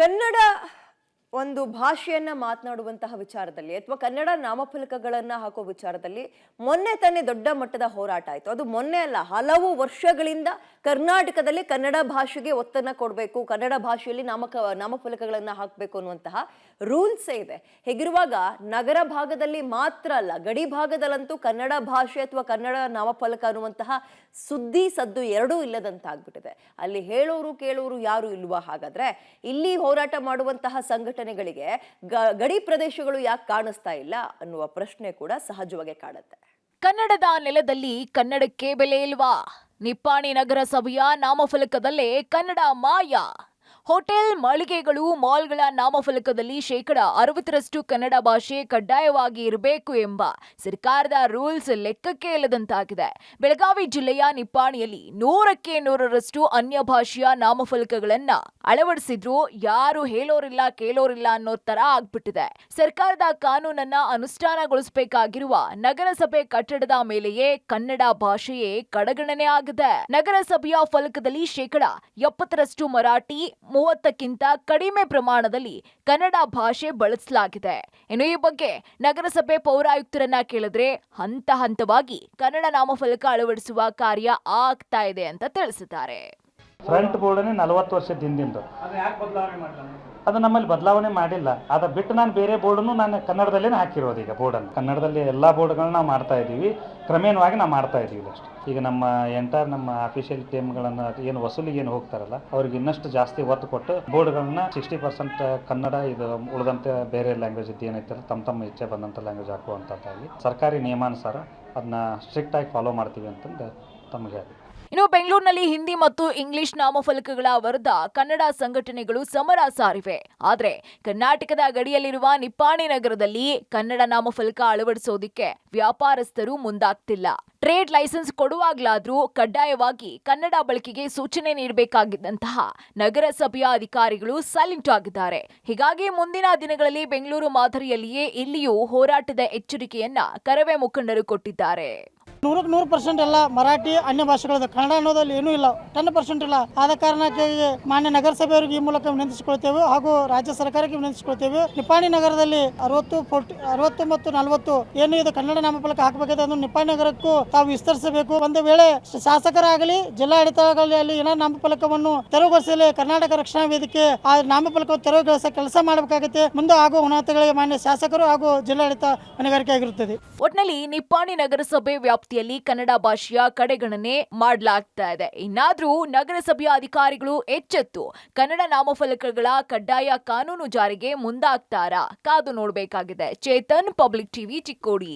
ಕನ್ನಡ ಒಂದು ಭಾಷೆಯನ್ನ ಮಾತನಾಡುವಂತಹ ವಿಚಾರದಲ್ಲಿ ಅಥವಾ ಕನ್ನಡ ನಾಮಫಲಕಗಳನ್ನ ಹಾಕೋ ವಿಚಾರದಲ್ಲಿ ಮೊನ್ನೆ ತಾನೇ ದೊಡ್ಡ ಮಟ್ಟದ ಹೋರಾಟ ಆಯಿತು. ಅದು ಮೊನ್ನೆ ಅಲ್ಲ, ಹಲವು ವರ್ಷಗಳಿಂದ ಕರ್ನಾಟಕದಲ್ಲಿ ಕನ್ನಡ ಭಾಷೆಗೆ ಒತ್ತನ್ನ ಕೊಡಬೇಕು, ಕನ್ನಡ ಭಾಷೆಯಲ್ಲಿ ನಾಮಫಲಕಗಳನ್ನ ಹಾಕಬೇಕು ಅನ್ನುವಂತಹ ರೂಲ್ಸೇ ಇದೆ. ಹೀಗಿರುವಾಗ ನಗರ ಭಾಗದಲ್ಲಿ ಮಾತ್ರ ಅಲ್ಲ, ಗಡಿ ಭಾಗದಲ್ಲಂತೂ ಕನ್ನಡ ಭಾಷೆ ಅಥವಾ ಕನ್ನಡ ನಾಮಫಲಕ ಅನ್ನುವಂತಹ ಸುದ್ದಿ ಸದ್ದು ಎರಡೂ ಇಲ್ಲದಂತಾಗ್ಬಿಟ್ಟಿದೆ. ಅಲ್ಲಿ ಹೇಳೋರು ಕೇಳೋರು ಯಾರು ಇಲ್ವಾ? ಹಾಗಾದ್ರೆ ಇಲ್ಲಿ ಹೋರಾಟ ಮಾಡುವಂತಹ ಸಂಘಟನೆಗಳಿಗೆ ಗಡಿ ಪ್ರದೇಶಗಳು ಯಾಕೆ ಕಾಣಿಸ್ತಾ ಇಲ್ಲ ಅನ್ನುವ ಪ್ರಶ್ನೆ ಕೂಡ ಸಹಜವಾಗಿ ಕಾಡುತ್ತೆ. ಕನ್ನಡದ ನೆಲದಲ್ಲಿ ಕನ್ನಡಕ್ಕೆ ಬೆಲೆ ಇಲ್ವಾ? ನಿಪ್ಪಾಣಿ ನಗರಸಭೆಯ ನಾಮಫಲಕದಲ್ಲೇ ಕನ್ನಡ ಮಾಯ. ಹೋಟೆಲ್, ಮಳಿಗೆಗಳು, ಮಾಲ್ಗಳ ನಾಮಫಲಕದಲ್ಲಿ 60% ಕನ್ನಡ ಭಾಷೆ ಕಡ್ಡಾಯವಾಗಿ ಇರಬೇಕು ಎಂಬ ಸರ್ಕಾರದ ರೂಲ್ಸ್ ಲೆಕ್ಕಕ್ಕೆ ಇಲ್ಲದಂತಾಗಿದೆ. ಬೆಳಗಾವಿ ಜಿಲ್ಲೆಯ ನಿಪ್ಪಾಣಿಯಲ್ಲಿ 100% ಅನ್ಯ ಭಾಷೆಯ ನಾಮಫಲಕಗಳನ್ನ ಅಳವಡಿಸಿದ್ರು ಯಾರು ಹೇಳೋರಿಲ್ಲ ಕೇಳೋರಿಲ್ಲ ಅನ್ನೋ ತರ ಆಗ್ಬಿಟ್ಟಿದೆ. ಸರ್ಕಾರದ ಕಾನೂನನ್ನ ಅನುಷ್ಠಾನಗೊಳಿಸಬೇಕಾಗಿರುವ ನಗರಸಭೆ ಕಟ್ಟಡದ ಮೇಲೆಯೇ ಕನ್ನಡ ಭಾಷೆಯೇ ಕಡೆಗಣನೆ ಆಗಿದೆ. ನಗರಸಭೆಯ ಫಲಕದಲ್ಲಿ 70% ಮರಾಠಿ, 30ಕ್ಕಿಂತ ಕಡಿಮೆ ಪ್ರಮಾಣದಲ್ಲಿ ಕನ್ನಡ ಭಾಷೆ ಬಳಸಲಾಗಿದೆ. ಇನ್ನು ಈ ಬಗ್ಗೆ ನಗರಸಭೆ ಪೌರಾಯುಕ್ತರನ್ನ ಕೇಳಿದ್ರೆ ಹಂತವಾಗಿ ಕನ್ನಡ ನಾಮಫಲಕ ಅಳವಡಿಸುವ ಕಾರ್ಯ ಆಗ್ತಾ ಇದೆ ಅಂತ ತಿಳಿಸಿದ್ದಾರೆ. ಫ್ರಂಟ್ ಬೋರ್ಡನೇ 40 ವರ್ಷದ ಹಿಂದಿಂದು, ಅದು ನಮ್ಮಲ್ಲಿ ಬದಲಾವಣೆ ಮಾಡಿಲ್ಲ. ಅದ ಬಿಟ್ಟು ನಾನು ಬೇರೆ ಬೋರ್ಡನ್ನು ನಾನು ಕನ್ನಡದಲ್ಲೇ ಹಾಕಿರೋದು. ಈಗ ಬೋರ್ಡನ್ನು ಕನ್ನಡದಲ್ಲಿ ಎಲ್ಲ ಬೋರ್ಡ್ಗಳನ್ನ ನಾವು ಮಾಡ್ತಾ ಇದ್ದೀವಿ, ಕ್ರಮೇಣವಾಗಿ ನಾವು ಮಾಡ್ತಾ ಇದ್ದೀವಿ ಅಷ್ಟೇ. ಈಗ ನಮ್ಮ ಅಫಿಷಿಯಲ್ ಟೀಮ್ಗಳನ್ನು ಏನು ವಸೂಲಿಗೆ ಏನು ಹೋಗ್ತಾರಲ್ಲ, ಅವ್ರಿಗೆ ಇನ್ನಷ್ಟು ಜಾಸ್ತಿ ಒತ್ತು ಕೊಟ್ಟು ಬೋರ್ಡ್ಗಳನ್ನ 60% ಕನ್ನಡ, ಇದು ಉಳಿದಂತೆ ಬೇರೆ ಲ್ಯಾಂಗ್ವೇಜ್ ಇದ್ದು ಏನೈತಲ್ಲ ತಮ್ಮ ಇಚ್ಛೆ ಬಂದಂಥ ಲ್ಯಾಂಗ್ವೇಜ್ ಹಾಕುವಂಥದ್ದಾಗಿ ಸರ್ಕಾರಿ ನಿಯಮಾನುಸಾರ ಅದನ್ನ ಸ್ಟ್ರಿಕ್ಟ್ ಆಗಿ ಫಾಲೋ ಮಾಡ್ತೀವಿ ಅಂತಂದು ತಮಗೆ ಹೇಳಿ. ಇನ್ನು ಬೆಂಗಳೂರಿನಲ್ಲಿ ಹಿಂದಿ ಮತ್ತು ಇಂಗ್ಲಿಷ್ ನಾಮಫಲಕಗಳ ವಿರುದ್ಧ ಕನ್ನಡ ಸಂಘಟನೆಗಳು ಸಮರ ಸಾರಿವೆ. ಆದರೆ ಕರ್ನಾಟಕದ ಗಡಿಯಲ್ಲಿರುವ ನಿಪ್ಪಾಣಿ ನಗರದಲ್ಲಿ ಕನ್ನಡ ನಾಮಫಲಕ ಅಳವಡಿಸೋದಿಕ್ಕೆ ವ್ಯಾಪಾರಸ್ಥರು ಮುಂದಾಗ್ತಿಲ್ಲ. ಟ್ರೇಡ್ ಲೈಸೆನ್ಸ್ ಕೊಡುವಾಗಲಾದ್ರೂ ಕಡ್ಡಾಯವಾಗಿ ಕನ್ನಡ ಬಳಕೆಗೆ ಸೂಚನೆ ನೀಡಬೇಕಾಗಿದ್ದಂತಹ ನಗರಸಭೆಯ ಅಧಿಕಾರಿಗಳು ಸೈಲೆಂಟ್ ಆಗಿದ್ದಾರೆ. ಹೀಗಾಗಿ ಮುಂದಿನ ದಿನಗಳಲ್ಲಿ ಬೆಂಗಳೂರು ಮಾದರಿಯಲ್ಲಿಯೇ ಇಲ್ಲಿಯೂ ಹೋರಾಟದ ಎಚ್ಚರಿಕೆಯನ್ನ ಕರವೇ ಮುಖಂಡರು ಕೊಟ್ಟಿದ್ದಾರೆ. 100% ಎಲ್ಲ ಮರಾಠಿ ಅನ್ಯ ಭಾಷೆಗಳದ, ಕನ್ನಡ ಅನ್ನೋದಲ್ಲಿ ಏನೂ ಇಲ್ಲ, 10% ಇಲ್ಲ. ಆದ ಕಾರಣಕ್ಕೆ ಮಾನ್ಯ ನಗರಸಭೆಯವರಿಗೆ ಈ ಮೂಲಕ ವಿನಂತಿಸಿಕೊಳ್ತೇವೆ ಹಾಗೂ ರಾಜ್ಯ ಸರ್ಕಾರಕ್ಕೆ ವಿನಂತಿಸಿಕೊಳ್ತೇವೆ. ನಿಪ್ಪಾಣಿ ನಗರದಲ್ಲಿ 60 ಮತ್ತು 40 ಏನು ಇದು ಕನ್ನಡ ನಾಮಫಲಕ ಹಾಕಬೇಕಾದ ನಿಪ್ಪಾಣಿ ನಗರಕ್ಕೂ ತಾವು ವಿಸ್ತರಿಸಬೇಕು. ಒಂದು ವೇಳೆ ಶಾಸಕರಾಗಲಿ ಜಿಲ್ಲಾಡಳಿತಗಳಲ್ಲಿ ಏನೋ ನಾಮಫಲಕವನ್ನು ತೆರವುಗೊಳಿಸಲಿ ಕರ್ನಾಟಕ ರಕ್ಷಣಾ ವೇದಿಕೆ ಆ ನಾಮಫಲಕವನ್ನು ತೆರವುಗೊಳಿಸ ಕೆಲಸ ಮಾಡಬೇಕಾಗುತ್ತೆ. ಮುಂದೆ ಆಗುವ ಉನ್ನತಗಳಿಗೆ ಮಾನ್ಯ ಶಾಸಕರು ಹಾಗೂ ಜಿಲ್ಲಾಡಳಿತ ಹೊಣೆಗಾರಿಕೆ ಆಗಿರುತ್ತದೆ. ಒಟ್ನಲ್ಲಿ ನಿಪ್ಪಾಣಿ ನಗರಸಭೆ ವ್ಯಾಪ್ತಿಯಲ್ಲಿ ಕನ್ನಡ ಭಾಷೆಯ ಕಡೆಗಣನೆ ಮಾಡಲಾಗ್ತಾ ಇದೆ. ಇನ್ನಾದ್ರೂ ನಗರಸಭೆಯ ಅಧಿಕಾರಿಗಳು ಎಚ್ಚೆತ್ತು ಕನ್ನಡ ನಾಮಫಲಕಗಳ ಕಡ್ಡಾಯ ಕಾನೂನು ಜಾರಿಗೆ ಮುಂದಾಗ್ತಾರಾ? ಕಾದು ನೋಡಬೇಕಾಗಿದೆ. Chetan, public TV, Chikkodi.